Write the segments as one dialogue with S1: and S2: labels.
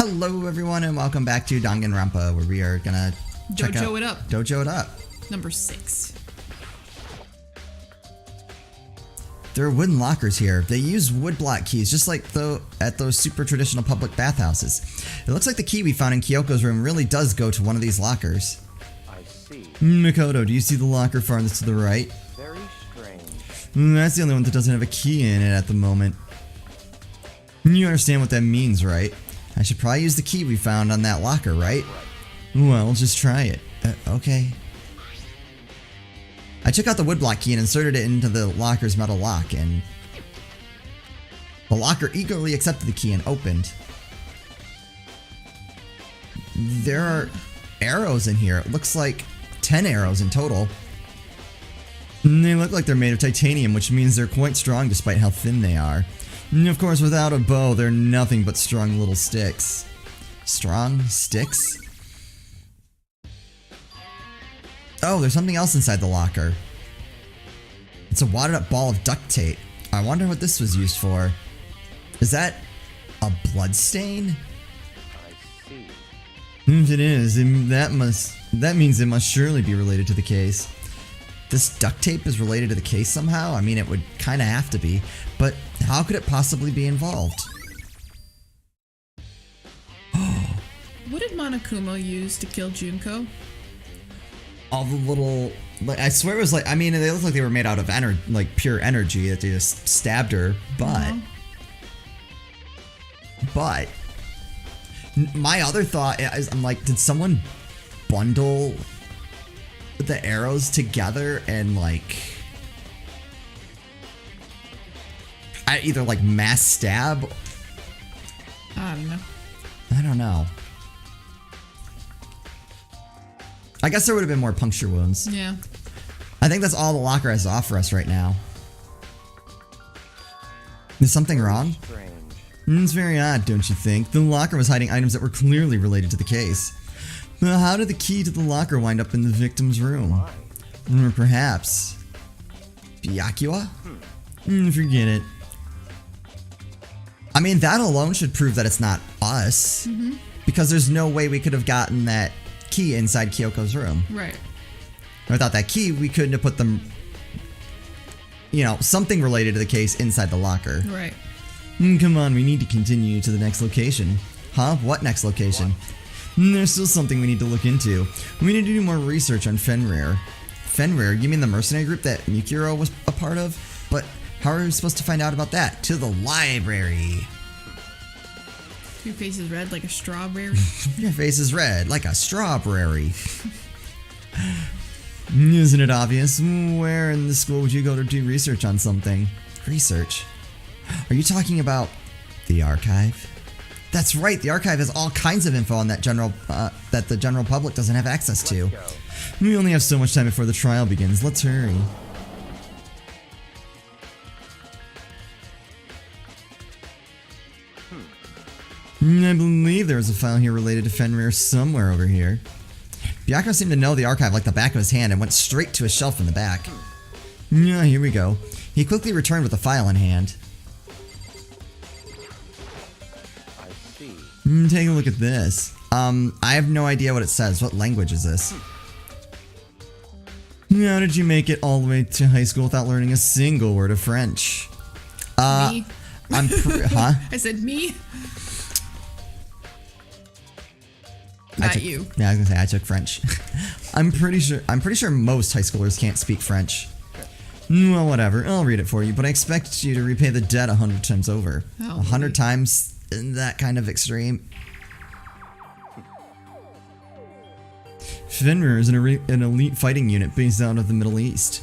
S1: Hello everyone and welcome back to Danganronpa, where we are gonna
S2: Dojo it up.
S1: Dojo it up.
S2: Number 6.
S1: There are wooden lockers here. They use wood block keys, just like at those super traditional public bathhouses. It looks like the key we found in Kyoko's room really does go to one of these lockers.
S3: I see.
S1: Makoto, do you see the locker farthest to the right?
S3: Very strange.
S1: That's the only one that doesn't have a key in it at the moment. You understand what that means, right? I should probably use the key we found on that locker, right? Well, just try it. Okay. I took out the woodblock key and inserted it into the locker's metal lock, and the locker eagerly accepted the key and opened. There are arrows in here. It looks like 10 arrows in total. And they look like they're made of titanium, which means they're quite strong despite how thin they are. And of course, without a bow, they're nothing but strong little sticks. Strong sticks? Oh, there's something else inside the locker. It's a wadded up ball of duct tape. I wonder what this was used for. Is that a blood stain?
S3: I see.
S1: If it is, that means it must surely be related to the case. This duct tape is related to the case somehow? I mean, it would kind of have to be, but how could it possibly be involved?
S2: What did Monokuma use to kill Junko?
S1: All the little, like, I swear it was like, I mean, they look like they were made out of pure energy that they just stabbed her, but my other thought is, I'm like, did someone bundle the arrows together and like either like mass stab?
S2: I don't know.
S1: I don't know. I guess there would have been more puncture wounds.
S2: Yeah.
S1: I think that's all the locker has to offer us right now. Is something wrong?
S3: Strange.
S1: It's very odd, don't you think? The locker was hiding items that were clearly related to the case. But how did the key to the locker wind up in the victim's room? Or perhaps Byakuya? Forget it. I mean, that alone should prove that it's not us. Because there's no way we could have gotten that key inside Kyoko's room.
S2: Right.
S1: Without that key, we couldn't have put them, something related to the case inside the locker.
S2: Right.
S1: Come on, we need to continue to the next location. Huh? What next location? There's still something we need to look into. We need to do more research on Fenrir. Fenrir? You mean the mercenary group that Mikuro was a part of? But how are we supposed to find out about that? To the library.
S2: Your face is red like a strawberry.
S1: Your face is red like a strawberry. Isn't it obvious? Where in the school would you go to do research on something? Research? Are you talking about the archive? That's right, the archive has all kinds of info on that the general public doesn't have access to. We only have so much time before the trial begins. Let's hurry. I believe there was a file here related to Fenrir somewhere over here. Byakuya seemed to know the archive like the back of his hand and went straight to a shelf in the back. Yeah, here we go. He quickly returned with the file in hand.
S3: I see.
S1: Take a look at this. I have no idea what it says. What language is this? How did you make it all the way to high school without learning a single word of French?
S2: Me.
S1: Huh?
S2: I said me. You.
S1: Yeah, I was gonna say I took French. I'm pretty sure most high schoolers can't speak French. Well, whatever. I'll read it for you, but I expect you to repay the debt 100 times over. 100 times? Isn't that kind of extreme? Fenrir is an elite fighting unit based out of the Middle East.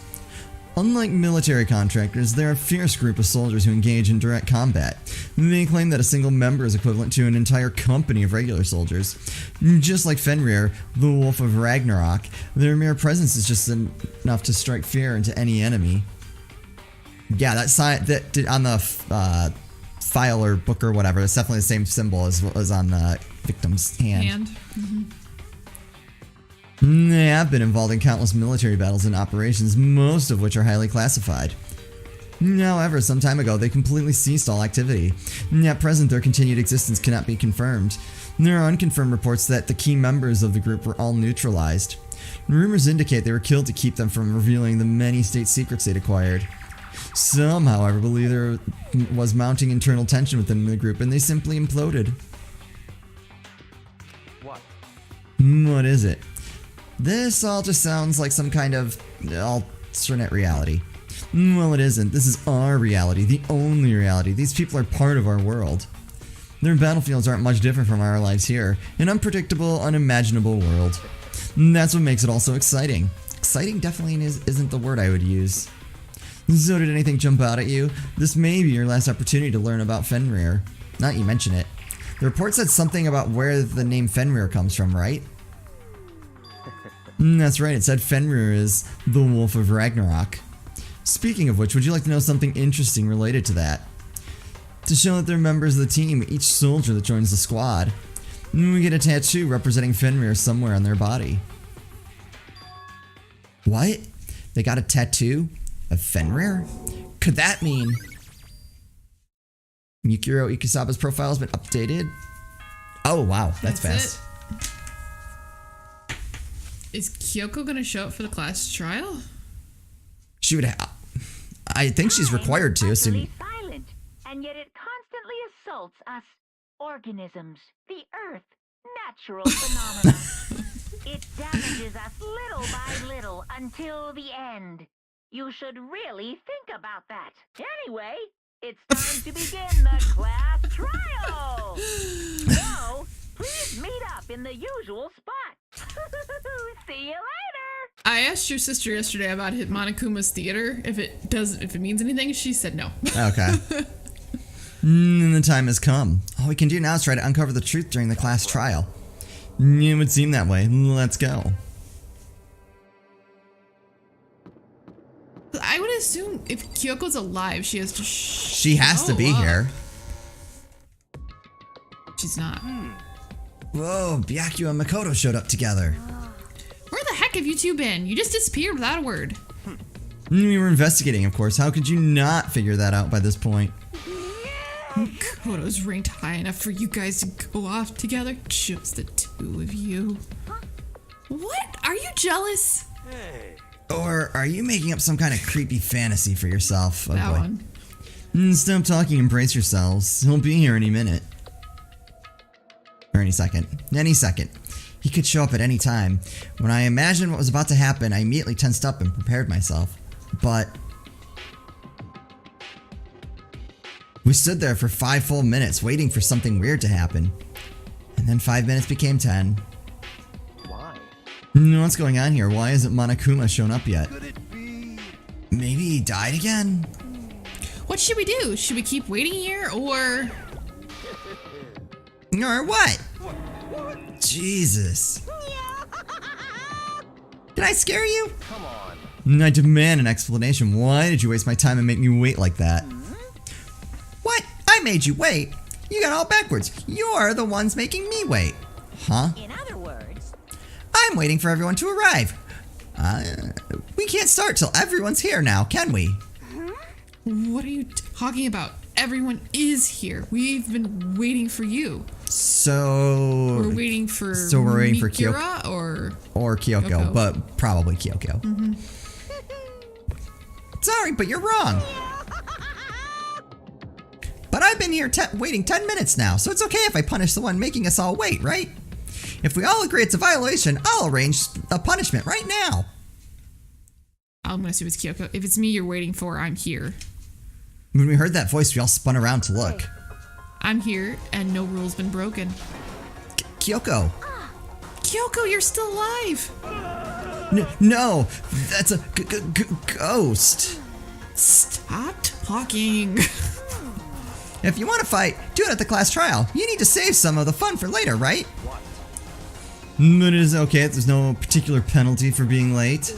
S1: Unlike military contractors, they're a fierce group of soldiers who engage in direct combat. They claim that a single member is equivalent to an entire company of regular soldiers. Just like Fenrir, the Wolf of Ragnarok, their mere presence is just enough to strike fear into any enemy. Yeah, that on the file or book or whatever, it's definitely the same symbol as what was on the victim's hand. They have been involved in countless military battles and operations, most of which are highly classified. However, some time ago, they completely ceased all activity. At present, their continued existence cannot be confirmed. There are unconfirmed reports that the key members of the group were all neutralized. Rumors indicate they were killed to keep them from revealing the many state secrets they'd acquired. Some, however, believe there was mounting internal tension within the group and they simply imploded. What is it? This all just sounds like some kind of alternate reality. Well, it isn't. This is our reality, the only reality. These people are part of our world. Their battlefields aren't much different from our lives here. An unpredictable, unimaginable world. And that's what makes it all so exciting. Exciting definitely isn't the word I would use. So did anything jump out at you? This may be your last opportunity to learn about Fenrir. Not you mention it. The report said something about where the name Fenrir comes from, right? That's right, it said Fenrir is the Wolf of Ragnarok. Speaking of which, would you like to know something interesting related to that? To show that they're members of the team, each soldier that joins the squad, we get a tattoo representing Fenrir somewhere on their body. What? They got a tattoo of Fenrir? Could that mean Mikuro Ikusaba's profile has been updated? Oh wow, that's fast.
S2: Is Kyoko gonna show up for the class trial?
S1: She would have. I think she's required to.
S4: Utterly silent, and yet it constantly assaults us organisms, the earth, natural phenomena. It damages us little by little until the end. You should really think about that. Anyway, it's time to begin the class trial. So, please meet up in the usual spot. See you later.
S2: I asked your sister yesterday about Monokuma's theater, if it means anything. She said no.
S1: Okay. And the time has come. All we can do now is try to uncover the truth during the class trial. It would seem that way. Let's go.
S2: I would assume if Kyoko's alive, she has to.
S1: She has to be here.
S2: She's not.
S1: Whoa, Byakuya and Makoto showed up together.
S2: Where the heck have you two been? You just disappeared without a word.
S1: We were investigating, of course. How could you not figure that out by this point?
S2: Makoto's ranked high enough for you guys to go off together? Just the two of you. What? Are you jealous?
S1: Or are you making up some kind of creepy fantasy for yourself? Oh,
S2: that
S1: boy.
S2: one.
S1: Stop talking and brace yourselves. He'll be here any minute. Or any second. Any second. He could show up at any time. When I imagined what was about to happen, I immediately tensed up and prepared myself. But we stood there for 5 full minutes waiting for something weird to happen. And then 5 minutes became 10.
S3: Why?
S1: What's going on here? Why hasn't Monokuma shown up yet? Maybe he died again?
S2: What should we do? Should we keep waiting here or...
S1: Or what? Jesus. Did I scare you?
S3: Come on.
S1: I demand an explanation. Why did you waste my time and make me wait like that? What? I made you wait? You got all backwards. You're the ones making me wait. Huh?
S4: In other words,
S1: I'm waiting for everyone to arrive. We can't start till everyone's here now, can we?
S2: What are you talking about? Everyone is here. We've been waiting for you.
S1: So...
S2: We're waiting for
S1: Kyoko.
S2: Or
S1: Kyoko,
S2: Kyoko.
S1: but probably Kyoko. Sorry, but you're wrong. But I've been here waiting 10 minutes now, so it's okay if I punish the one making us all wait, right? If we all agree it's a violation, I'll arrange a punishment right now.
S2: I'm gonna assume it's Kyoko. If it's me you're waiting for, I'm here.
S1: When we heard that voice, we all spun around to look.
S2: I'm here, and no rule's been broken.
S1: Kyoko.
S2: Kyoko, you're still alive!
S1: No, that's a ghost.
S2: Stop talking.
S1: If you want to fight, do it at the class trial. You need to save some of the fun for later, right? But it is okay if there's no particular penalty for being late.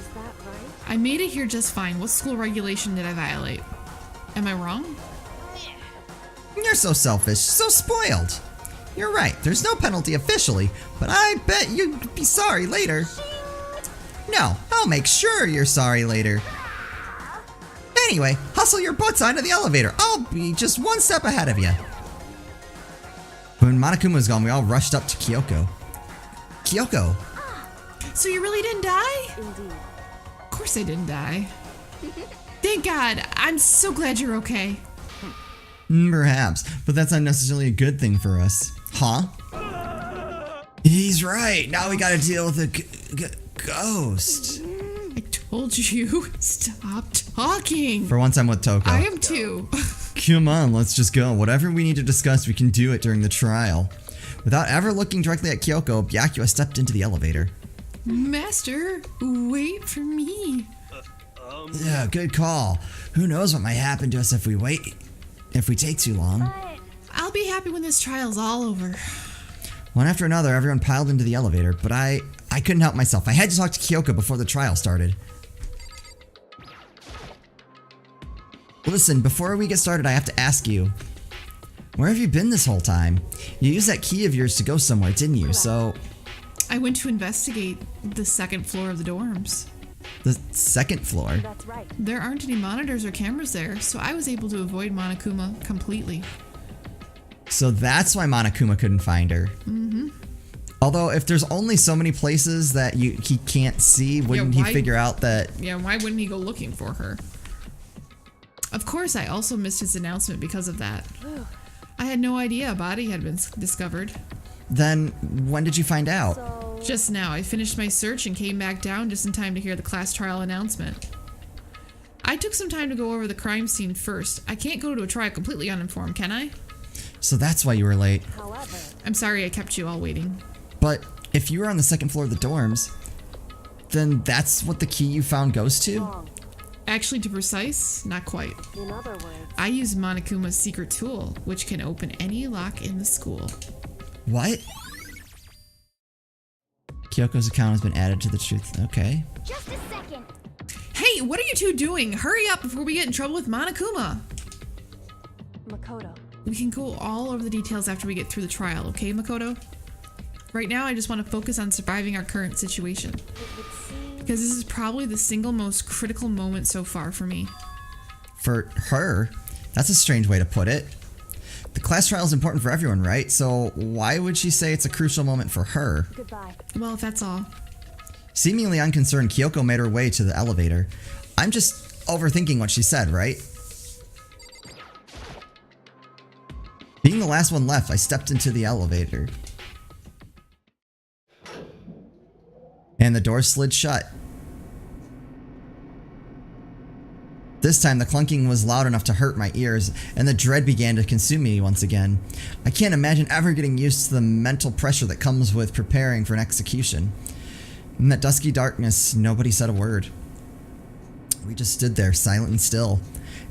S2: I made it here just fine. What school regulation did I violate? Am I wrong?
S1: You're so selfish, so spoiled. You're right, there's no penalty officially, but I bet you'd be sorry later. No, I'll make sure you're sorry later. Anyway, hustle your butts onto the elevator. I'll be just one step ahead of you. When Monokuma was gone, we all rushed up to Kyoko. Kyoko!
S2: So you really didn't die? Indeed. Of course I didn't die. Thank God. I'm so glad you're okay.
S1: Perhaps, but that's not necessarily a good thing for us. Huh? He's right. Now we gotta deal with a ghost.
S2: I told you, stop talking.
S1: For once I'm with Toko.
S2: I am too.
S1: Come on, let's just go. Whatever we need to discuss, we can do it during the trial. Without ever looking directly at Kyoko, Byakuya stepped into the elevator.
S2: Master, wait for me.
S1: Yeah, good call. Who knows what might happen to us if we take too long.
S2: I'll be happy when this trial's all over.
S1: One after another, everyone piled into the elevator, but I couldn't help myself. I had to talk to Kyoko before the trial started. Listen, before we get started, I have to ask you, where have you been this whole time? You used that key of yours to go somewhere, didn't you? So...
S2: I went to investigate the second floor of the dorms.
S1: The second floor?
S5: That's right.
S2: There aren't any monitors or cameras there, so I was able to avoid Monokuma completely.
S1: So that's why Monokuma couldn't find her.
S2: Mm-hmm.
S1: Although, if there's only so many places that he can't see, wouldn't he figure out that...
S2: Yeah, why wouldn't he go looking for her? Of course, I also missed his announcement because of that. I had no idea a body had been discovered.
S1: Then, when did you find out?
S2: Just now. I finished my search and came back down just in time to hear the class trial announcement. I took some time to go over the crime scene first. I can't go to a trial completely uninformed, can I?
S1: So that's why you were late.
S5: However,
S2: I'm sorry I kept you all waiting.
S1: But if you were on the second floor of the dorms, then that's what the key you found goes to?
S5: wrong.
S2: Actually, to be precise, not quite.
S5: In other words,
S2: I used Monokuma's secret tool, which can open any lock in the school.
S1: What? Kyoko's account has been added to the truth. Okay.
S5: just a second.
S2: Hey, what are you two doing? Hurry up before we get in trouble with Monokuma.
S5: Makoto.
S2: We can go all over the details after we get through the trial, okay, Makoto? Right now, I just want to focus on surviving our current situation.
S5: It would seem
S2: Because this is probably the single most critical moment so far for me.
S1: For her? That's a strange way to put it. The class trial is important for everyone, right? So why would she say it's a crucial moment for her?
S5: goodbye.
S2: Well, if that's all.
S1: Seemingly unconcerned, Kyoko made her way to the elevator. I'm just overthinking what she said, right? Being the last one left, I stepped into the elevator. And the door slid shut. This time, the clunking was loud enough to hurt my ears, and the dread began to consume me once again. I can't imagine ever getting used to the mental pressure that comes with preparing for an execution. In that dusky darkness, nobody said a word. We just stood there, silent and still.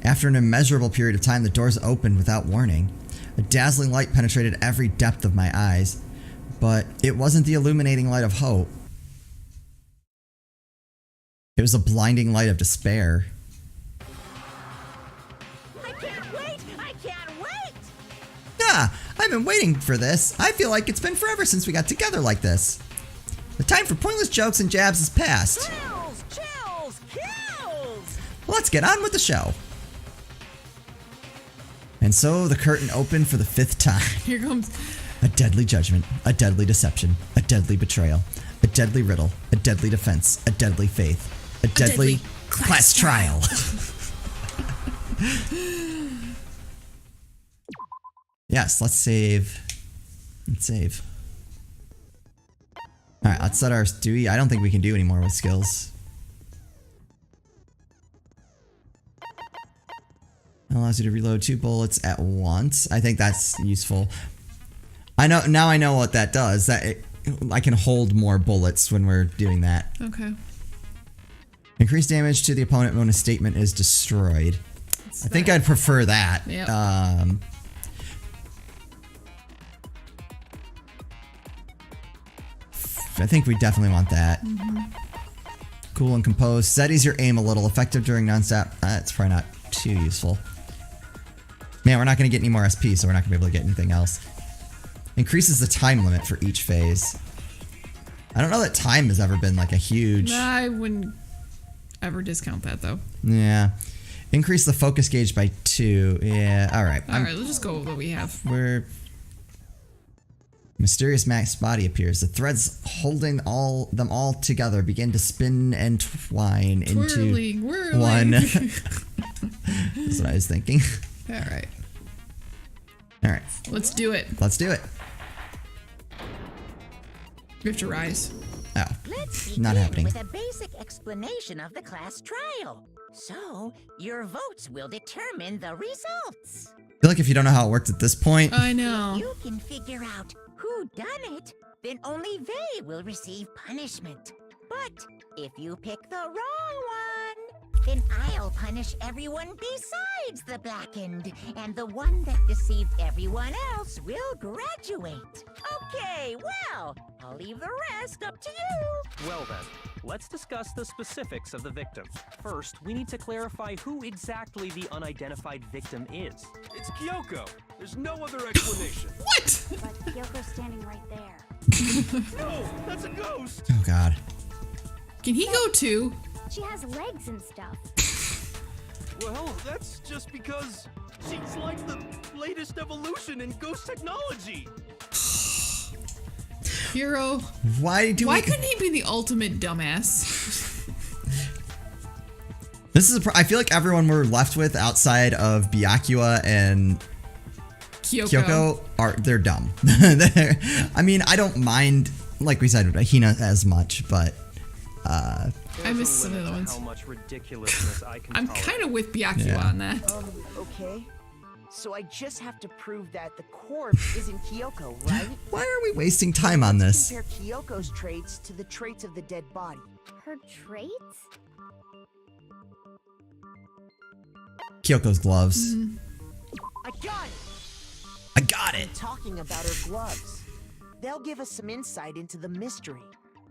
S1: After an immeasurable period of time, the doors opened without warning. A dazzling light penetrated every depth of my eyes, but it wasn't the illuminating light of hope. It was a blinding light of despair.
S5: I can't wait! I can't wait!
S1: Ah, I've been waiting for this. I feel like it's been forever since we got together like this. The time for pointless jokes and jabs is past.
S5: Chills! Chills! Kills!
S1: Let's get on with the show. And so the curtain opened for the 5th time.
S2: Here comes...
S1: A deadly judgment, a deadly deception, a deadly betrayal, a deadly riddle, a deadly defense, a deadly faith, a deadly class trial. Yes, let's save. Let's save. Alright, let's set our... I don't think we can do any more with skills. It allows you to reload 2 bullets at once. I think that's useful. I know what that does. I can hold more bullets when we're doing that.
S2: Okay.
S1: Increase damage to the opponent when a statement is destroyed. I think I'd prefer that.
S2: Yep.
S1: I think we definitely want that. Cool and composed. Steadies your aim a little. Effective during non-stop. That's probably not too useful. Man, we're not going to get any more SP, so we're not going to be able to get anything else. Increases the time limit for each phase. I don't know that time has ever been like a huge...
S2: I wouldn't ever discount that, though.
S1: Yeah. Increase the focus gauge by 2. Yeah, alright.
S2: Alright, let's just go with what we have.
S1: Where mysterious Mac's body appears. The threads holding them all together begin to spin and twine
S2: Twirling,
S1: into
S2: whirling.
S1: one. That's what I was thinking.
S2: Alright,
S1: Alright,
S2: let's do it.
S1: let's do it.
S2: We have to rise.
S1: Oh,
S6: Let's
S1: not
S6: begin
S1: happening.
S6: with a basic explanation of the class trial. So, your votes will determine the results.
S1: I feel like if you don't know how it works at this point,
S2: I know.
S6: You can figure out who done it, then only they will receive punishment. But if you pick the wrong one, then I'll punish everyone besides the blackened, and the one that deceived everyone else will graduate. Okay, well, I'll leave the rest up to you.
S3: Well then, let's discuss the specifics of the victim. First, we need to clarify who exactly the unidentified victim is.
S7: It's Kyoko. There's no other explanation.
S2: What?
S5: But Kyoko's standing right there.
S7: No, that's a ghost.
S1: oh god.
S2: Can he go too?
S5: She has legs and stuff.
S7: Well, that's just because she's like the latest evolution in ghost technology.
S2: Hero.
S1: Why
S2: Why couldn't he be the ultimate dumbass?
S1: This is I feel like everyone we're left with outside of Byakuya and Kyoko they're dumb. I mean, I don't mind, like we said, Hina as much, but
S2: I miss some of the ones.
S3: How much ridiculousness I can
S2: I'm
S3: tolerate.
S2: kind of with Byakuya
S1: Yeah.
S2: on that.
S8: Okay. So I just have to prove that the corpse isn't Kyoko, right?
S1: why are we wasting time on this?
S8: Compare Kyoko's traits to the traits of the dead body.
S5: Her traits?
S1: Kyoko's gloves.
S8: I got it!
S1: I got it.
S8: Talking about her gloves. They'll give us some insight into the mystery.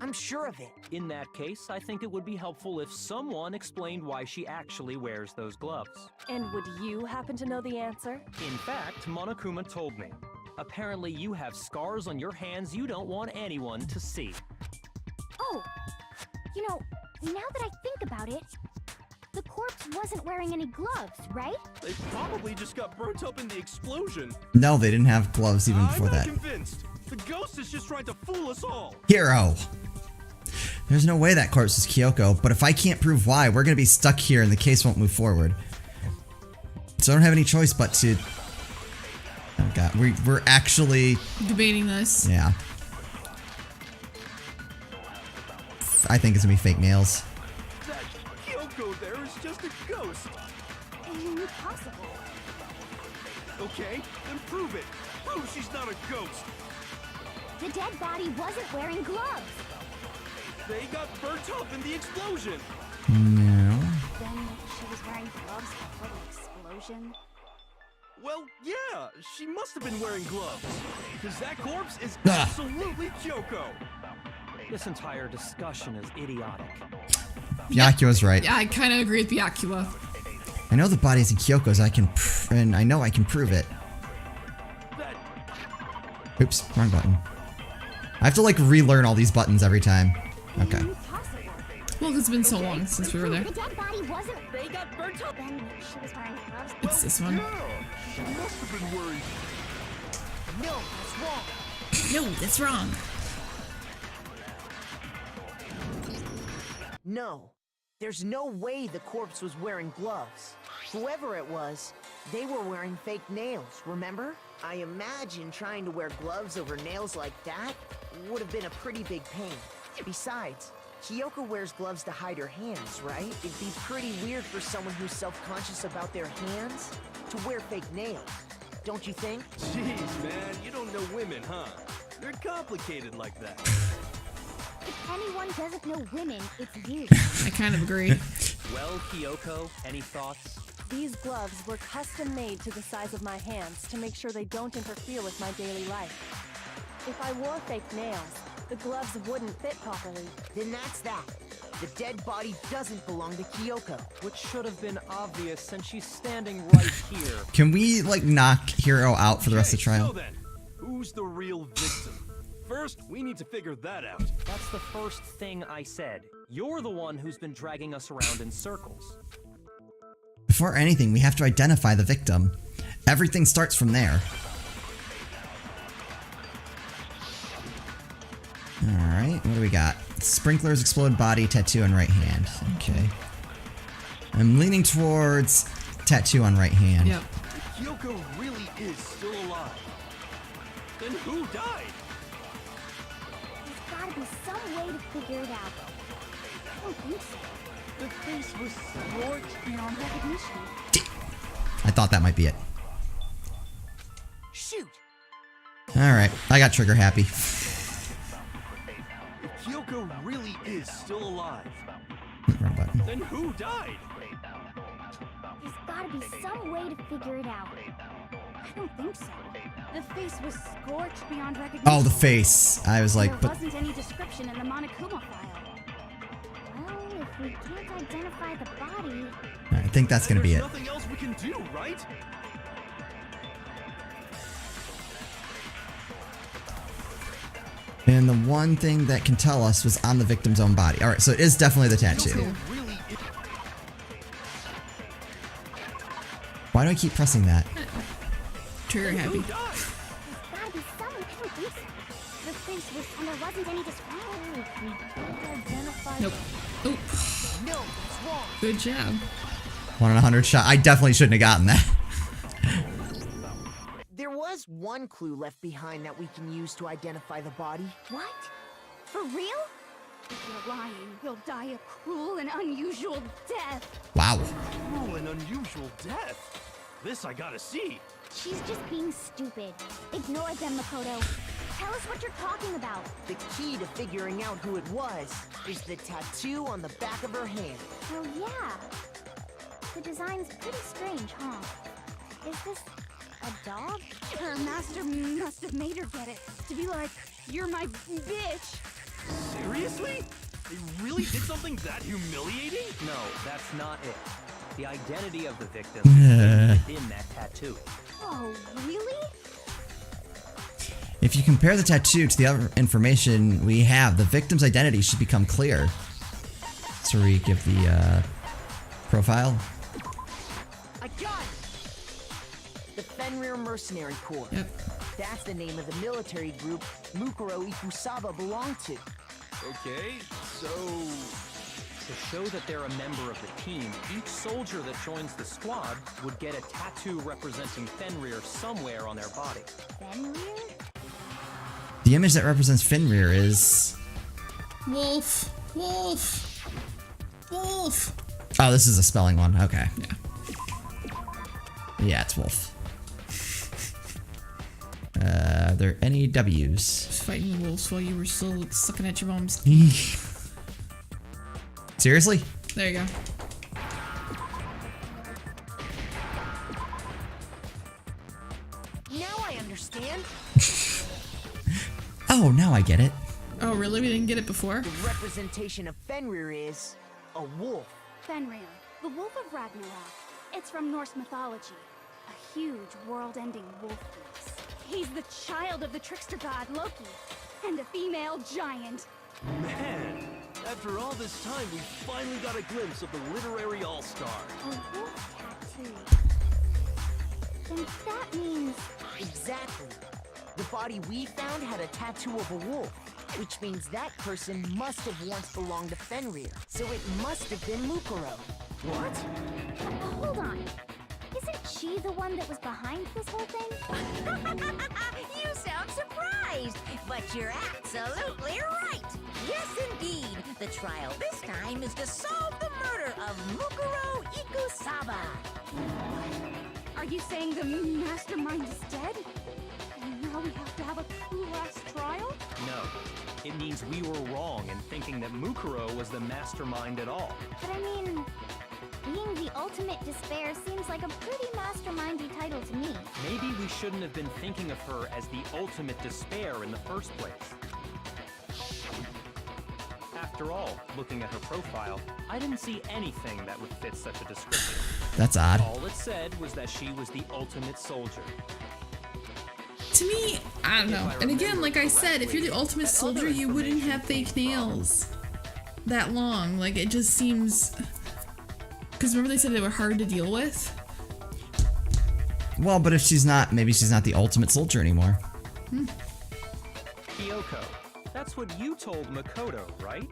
S8: I'm sure of it.
S3: In that case, I think it would be helpful if someone explained why she actually wears those gloves.
S9: And would you happen to know the answer?
S3: In fact, Monokuma told me. Apparently you have scars on your hands you don't want anyone to see.
S5: Oh, you know, now that I think about it, the corpse wasn't wearing any gloves, right?
S7: They probably just got burnt up in the explosion.
S1: No, they didn't have gloves even before
S7: I'm not
S1: that.
S7: convinced. The ghost is just trying to fool us all.
S1: Hero. There's no way that corpse is Kyoko, but if I can't prove why, we're gonna be stuck here and the case won't move forward. So I don't have any choice but to... Oh god, we're actually...
S2: Debating this.
S1: Yeah. I think it's gonna be fake nails.
S7: That Kyoko there is just a ghost.
S5: Impossible.
S7: Okay, then prove it. Prove she's not a ghost.
S5: The dead body wasn't wearing gloves.
S7: They got burnt up in the explosion.
S1: No.
S5: Then she was wearing gloves before the explosion.
S7: Well, yeah, she must have been wearing gloves. Because that corpse is
S1: Ah.
S7: absolutely Kyoko.
S3: This entire discussion is idiotic.
S1: Byakuya's right.
S2: Yeah, I kind of agree with Byakuya.
S1: I know the body isn't Kyoko's, and I know I can prove it.
S7: That
S1: Oops, wrong button. I have to like relearn all these buttons every time. Okay.
S5: Impossible.
S2: Well, it's been so long since we were there.
S5: The dead body wasn't. They got burnt up. Then she was wearing gloves.
S2: It's this one.
S7: yeah, she must have been wearing.
S8: No, that's wrong.
S2: No, that's wrong.
S8: No. There's no way the corpse was wearing gloves. Whoever it was, they were wearing fake nails, remember? I imagine trying to wear gloves over nails like that would have been a pretty big pain. Besides, Kyoko wears gloves to hide her hands, right? It'd be pretty weird for someone who's self-conscious about their hands to wear fake nails. Don't you think?
S7: Jeez, man, you don't know women, huh? They're complicated like that.
S5: If anyone doesn't know women, it's you.
S2: I kind of agree.
S3: Well, Kyoko, any thoughts?
S9: These gloves were custom made to the size of my hands to make sure they don't interfere with my daily life. If I wore fake nails, the gloves wouldn't fit properly.
S8: Then that's that. The dead body doesn't belong to Kyoko.
S3: Which should have been obvious since she's standing right here.
S1: Can we like knock Hero out for the rest of the
S7: Okay,
S1: trial?
S7: So then, who's the real victim? First, we need to figure that out.
S3: That's the first thing I said. You're the one who's been dragging us around in circles.
S1: Before anything, we have to identify the victim. Everything starts from there. Alright, what do we got? Sprinklers, explode body, tattoo on right hand. Okay. I'm leaning towards tattoo on right hand.
S2: Yep.
S7: Kyoko really is still alive. Then who died?
S5: There's gotta be some way to figure it out. I don't think so.
S8: The face was scorched beyond recognition.
S1: I thought that might be it.
S8: Shoot!
S1: Alright, I got trigger happy.
S7: If Kyoko really is still alive,
S1: Wrong button.
S7: then who died?
S5: There's gotta be some way to figure it out. I don't think so.
S10: The face was scorched beyond recognition.
S1: Oh, the face. I was like,
S10: There
S1: but
S10: wasn't any description in the Monokuma file.
S5: Well, if we can't identify the body,
S1: I think that's gonna be it.
S7: There's nothing else we can do, right?
S1: And the one thing that can tell us was on the victim's own body. Alright, so it is definitely the tattoo.
S7: Kyoko really is.
S1: Why do I keep pressing that?
S2: Trigger happy.
S7: Who died?
S5: there's gotta be some. I don't think so. The face was, and there wasn't any description. If we can't identify.
S2: Nope. Oop.
S8: No, it's wrong.
S2: Good job.
S1: 1 in 100 shot. I definitely shouldn't have gotten that.
S8: There was one clue left behind that we can use to identify the body.
S5: What? For real?
S10: If you're lying, you'll die a cruel and unusual death.
S1: Wow.
S7: Cruel and unusual death. This I gotta see.
S5: She's just being stupid. Ignore them, Makoto. Tell us what you're talking about.
S8: The key to figuring out who it was is the tattoo on the back of her hand.
S5: Oh, yeah. The design's pretty strange, huh? Is this a dog?
S10: Her master must have made her get it. To be like, you're my bitch.
S7: Seriously? They really did something that humiliating?
S3: No, that's not it. The identity of the victim is within that tattoo.
S5: Oh, really?
S1: If you compare the tattoo to the other information we have, the victim's identity should become clear. So we give the profile.
S8: I got it! The Fenrir Mercenary Corps.
S2: Yep.
S8: That's the name of the military group Mukuro Ikusaba belonged to.
S7: Okay, so
S3: To show that they're a member of the team, each soldier that joins the squad would get a tattoo representing Fenrir somewhere on their body.
S5: Fenrir?
S1: The image that represents Fenrir is...
S2: Wolf. Wolf. Wolf.
S1: Oh, this is a spelling one. Okay.
S2: Yeah.
S1: Yeah, it's wolf. Are there any W's?
S2: Just fighting the wolves while you were still sucking at your mom's.
S1: Seriously?
S2: There you go.
S8: Now I understand.
S1: Oh, now I get it.
S2: Oh, really? We didn't get it before?
S8: The representation of Fenrir is a wolf.
S10: Fenrir, the wolf of Ragnarok. It's from Norse mythology. A huge, world-ending wolf beast. He's the child of the trickster god Loki, and a female giant.
S7: man, after all this time, we finally got a glimpse of the literary all-star.
S5: A wolf tattoo. Then that means...
S8: Exactly. The body we found had a tattoo of a wolf, which means that person must have once belonged to Fenrir. So it must have been Mukuro.
S7: What?
S5: Hold on. Isn't she the one that was behind this whole thing?
S6: You sound surprised, but you're absolutely right. Yes, indeed. The trial this time is to solve the murder of Mukuro Ikusaba.
S10: Are you saying the mastermind is dead? And now we have to have a cool-ass trial?
S3: No. It means we were wrong in thinking that Mukuro was the mastermind at all.
S5: But I mean, being the ultimate despair seems like a pretty mastermindy title to me.
S3: Maybe we shouldn't have been thinking of her as the ultimate despair in the first place. After all, looking at her profile, I didn't see anything that would fit such a description.
S1: That's odd.
S3: All it said was that she was the ultimate soldier.
S2: To me, I don't know. And again, like I said, if you're the ultimate soldier, you wouldn't have fake nails that long. Like, it just seems Because remember they said they were hard to deal with?
S1: Well, but if she's not, maybe she's not the ultimate soldier anymore.
S3: Kyoko, that's what you told Makoto, right?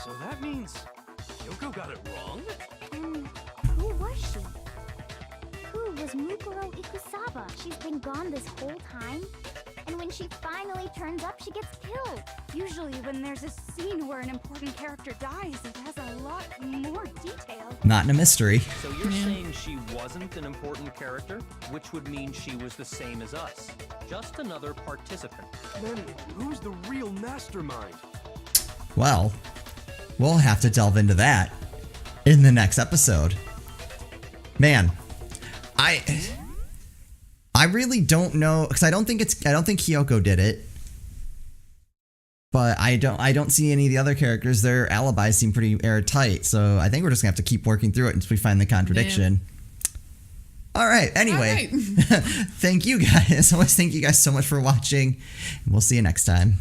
S7: So that means Kyoko got it wrong?
S5: Who was she? Who was Mukuro Ikusaba? She's been gone this whole time? And when she finally turns up, she gets killed.
S10: Usually when there's a scene where an important character dies, it has a lot more detail.
S1: Not in a mystery.
S3: So you're saying she wasn't an important character, which would mean she was the same as us. Just another participant.
S7: Then who's the real mastermind?
S1: Well, we'll have to delve into that in the next episode. Man, I really don't know, because I don't think Kyoko did it. But I don't see any of the other characters. Their alibis seem pretty airtight, so I think we're just gonna have to keep working through it until we find the contradiction. All right. Anyway, thank you guys. Always thank you guys so much for watching. We'll see you next time.